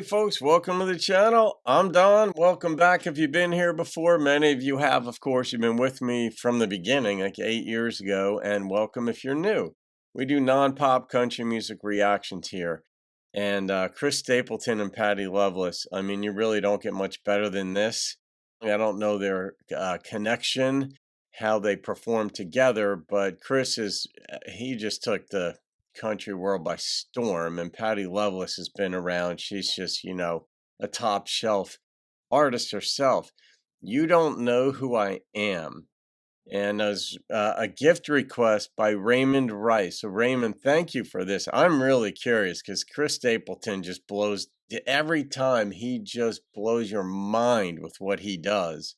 Howdy, folks. Welcome to the channel. I'm Don. Welcome back if you've been here before. Many of you have, of course. You've been with me from the beginning, like 8 years ago, and welcome if you're new. We do non-pop country music reactions here. And Chris Stapleton and Patty Loveless, I mean, you really don't get much better than this. I don't know their connection, how they perform together, but Chris he just took the country world by storm, and Patty Loveless has been around. She's just, a top shelf artist herself. You Don't Know Who I Am. And as a gift request by Raymond Rice. So Raymond, thank you for this. I'm really curious because Chris Stapleton just blows every time. He just blows your mind with what he does.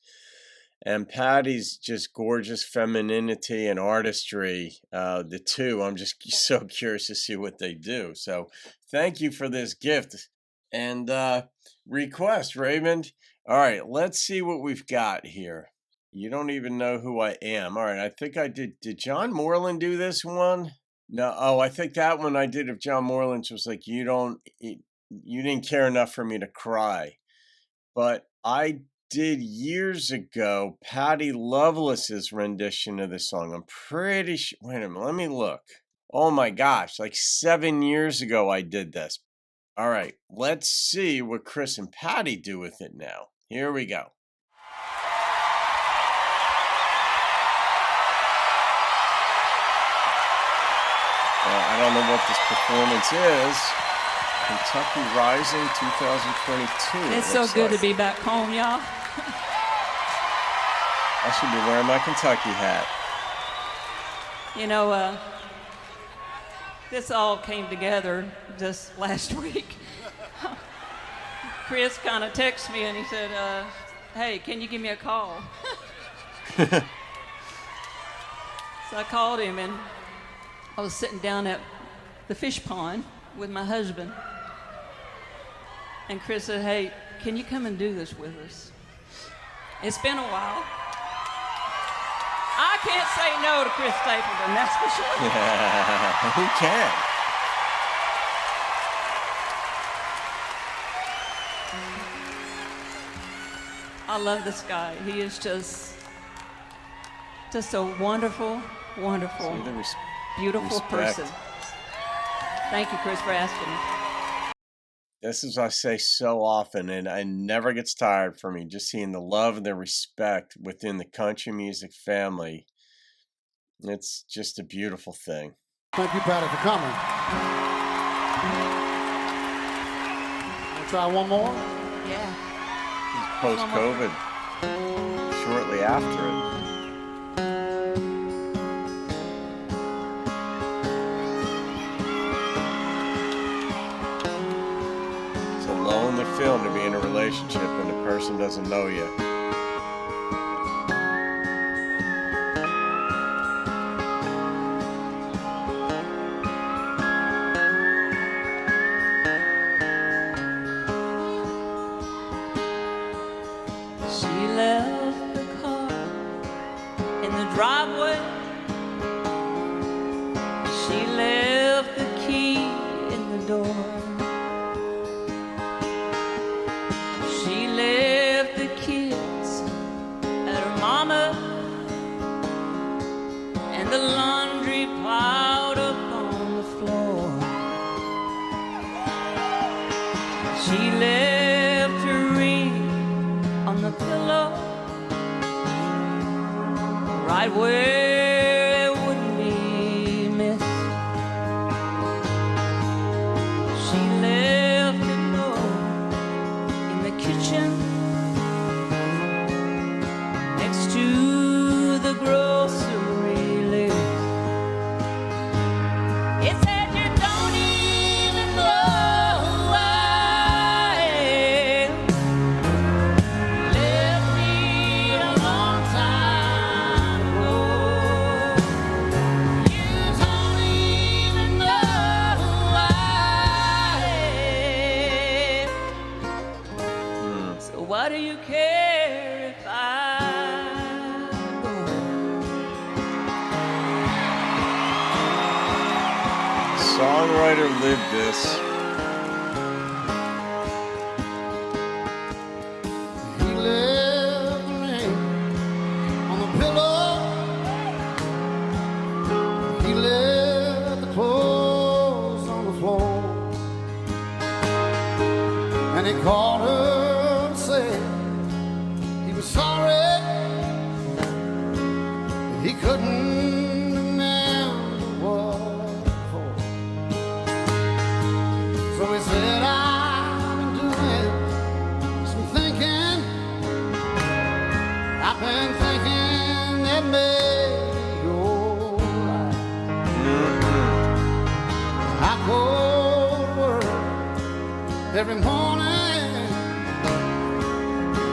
And Patty's just gorgeous femininity and artistry. The two, I'm just so curious to see what they do. So thank you for this gift and request, Raymond. All right, let's see what we've got here. You Don't Even Know Who I Am. All right, I think I did. Did John Moreland do this one? No. Oh, I think that one I did of John Moreland's was like, you didn't care enough for me to cry. But I did years ago Patty Loveless's rendition of the song. I'm pretty sure. Wait a minute, let me look. Oh my gosh, like 7 years ago I did this. All right, let's see what Chris and Patty do with it now. Here we go. I don't know what this performance is. Kentucky Rising 2022. It's so good to be back home, y'all. I should be wearing my Kentucky hat. You know, this all came together just last week. Chris kind of texted me and he said, hey, can you give me a call? So I called him and I was sitting down at the fish pond with my husband. And Chris said, hey, can you come and do this with us? It's been a while. I can't say no to Chris Stapleton, that's for sure. Yeah, who can? I love this guy. He is just a wonderful, wonderful, beautiful person. Thank you, Chris, for asking me. This is what I say so often, and it never gets tired for me, just seeing the love and the respect within the country music family. It's just a beautiful thing. Thank you, Patty, for coming. Wanna try one more? Yeah. Post-COVID, shortly after it. Film to be in a relationship and the person doesn't know you. She left the car in the driveway. She left the key in the door. And the laundry piled up on the floor. She left her ring on the pillow, right where it wouldn't be missed. She left a note in the kitchen next to the grocery list. It said, you don't even know who I am. Left me a long time ago. You don't even know who I am. So why do you care if I Songwriter lived this. He left the clothes on the floor, and he called her and said he was sorry. He couldn't remember what for. So he said, I've been doing some thinking. I've been thinking that maybe you're right. I go to work every morning.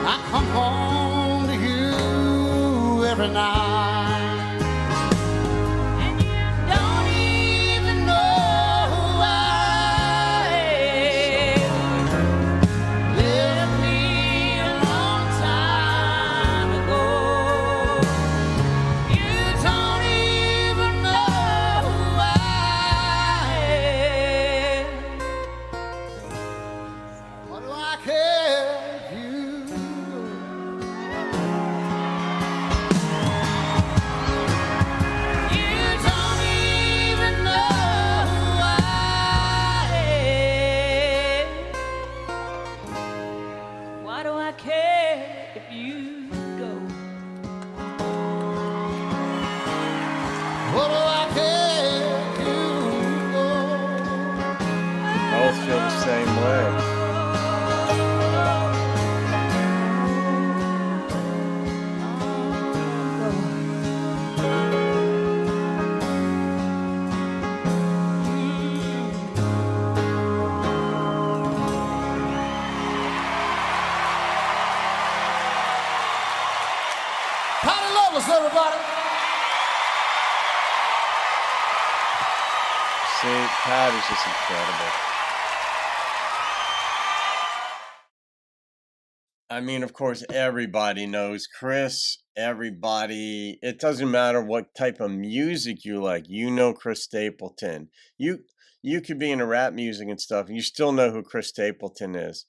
I come home to you every night. And you don't even know who I am. Left me a long time ago. You don't even know who I am. What do I care if you You don't even know who I am. Why do I care if you go? What do I care if you go? Both feel the same way. Howdy, Loveless, everybody. See, Pat is just incredible. I mean, of course, everybody knows Chris. Everybody, it doesn't matter what type of music you like. You know Chris Stapleton. You could be into rap music and stuff, and you still know who Chris Stapleton is.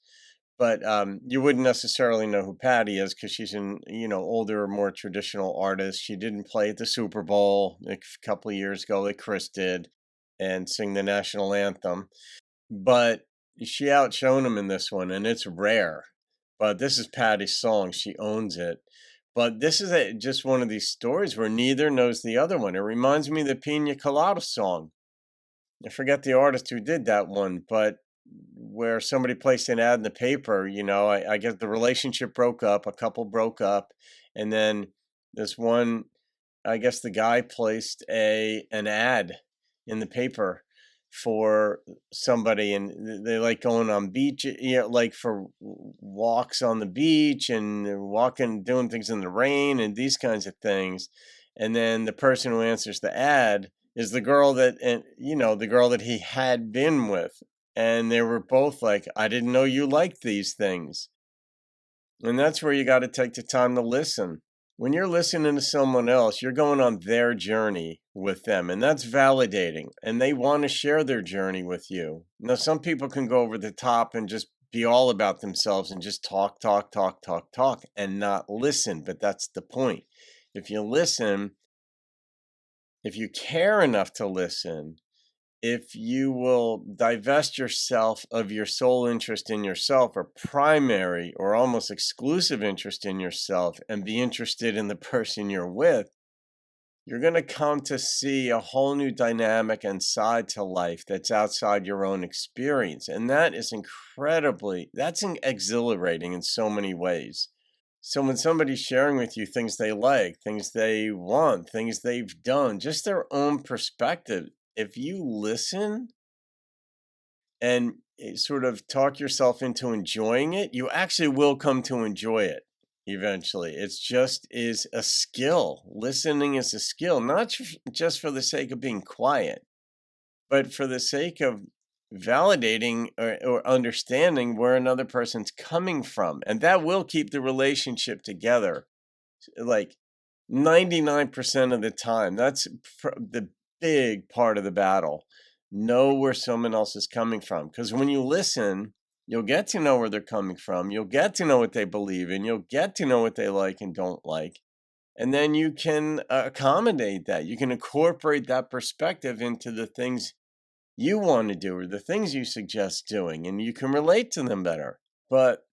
But you wouldn't necessarily know who Patty is because she's an older, more traditional artist. She didn't play at the Super Bowl a couple of years ago like Chris did and sing the national anthem. But she outshone him in this one, and it's rare. But this is Patty's song. She owns it. But this is just one of these stories where neither knows the other one. It reminds me of the Pina Colada song. I forget the artist who did that one, but where somebody placed an ad in the paper, I guess the relationship broke up, a couple broke up, and then this one, I guess the guy placed an ad in the paper for somebody, and they like going on beach, like for walks on the beach and they're walking, doing things in the rain and these kinds of things. And then the person who answers the ad is the girl the girl that he had been with. And they were both like, I didn't know you liked these things. And that's where you got to take the time to listen. When you're listening to someone else, you're going on their journey with them, and that's validating. And they want to share their journey with you. Now, some people can go over the top and just be all about themselves and just talk, and not listen. But that's the point. If you listen, if you care enough to listen, if you will divest yourself of your sole interest in yourself or primary or almost exclusive interest in yourself and be interested in the person you're with, you're going to come to see a whole new dynamic and side to life that's outside your own experience. And that is that's exhilarating in so many ways. So when somebody's sharing with you things they like, things they want, things they've done, just their own perspective, if you listen and sort of talk yourself into enjoying it, you actually will come to enjoy it eventually. It's just is a skill. Listening is a skill, not just for the sake of being quiet, but for the sake of validating or understanding where another person's coming from. And that will keep the relationship together. Like 99% of the time, that's the big part of the battle. Know where someone else is coming from. Because when you listen, you'll get to know where they're coming from. You'll get to know what they believe in. You'll get to know what they like and don't like. And then you can accommodate that. You can incorporate that perspective into the things you want to do or the things you suggest doing, and you can relate to them better. But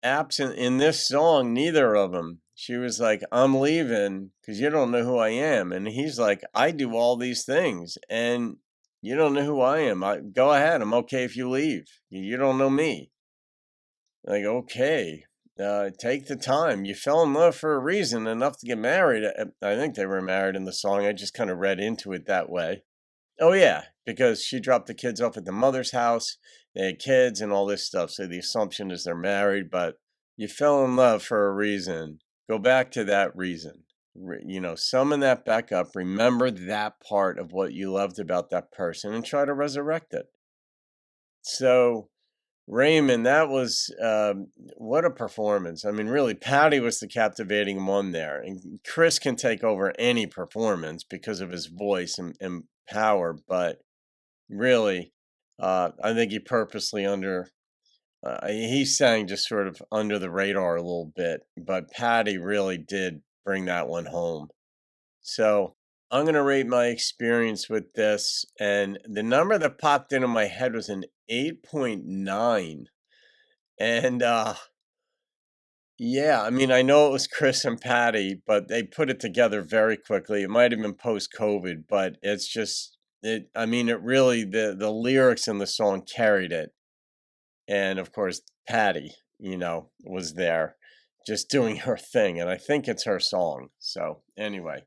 absent in this song, neither of them. She was like, I'm leaving because you don't know who I am. And he's like, I do all these things and you don't know who I am. Go ahead. I'm okay if you leave. You don't know me. Like, okay, take the time. You fell in love for a reason, enough to get married. I think they were married in the song. I just kind of read into it that way. Oh, yeah, because she dropped the kids off at the mother's house. They had kids and all this stuff. So the assumption is they're married, but you fell in love for a reason. Go back to that reason. Summon that back up. Remember that part of what you loved about that person and try to resurrect it. So, Raymond, that was what a performance. I mean, really, Patty was the captivating one there. And Chris can take over any performance because of his voice and power, but really, I think he purposely he sang just sort of under the radar a little bit, but Patty really did bring that one home. So I'm going to rate my experience with this, and the number that popped into my head was an 8.9. And yeah, I mean, I know it was Chris and Patty, but they put it together very quickly. It might have been post-COVID, but it's just I mean, it really the lyrics in the song carried it. And of course, Patty, was there just doing her thing, and I think it's her song. So, anyway,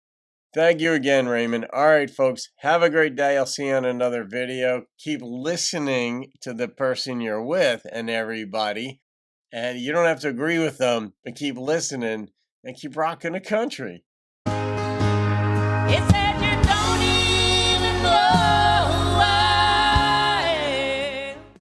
thank you again, Raymond. All right, folks, have a great day. I'll see you on another video. Keep listening to the person you're with and everybody. And you don't have to agree with them, but keep listening and keep rocking the country. It's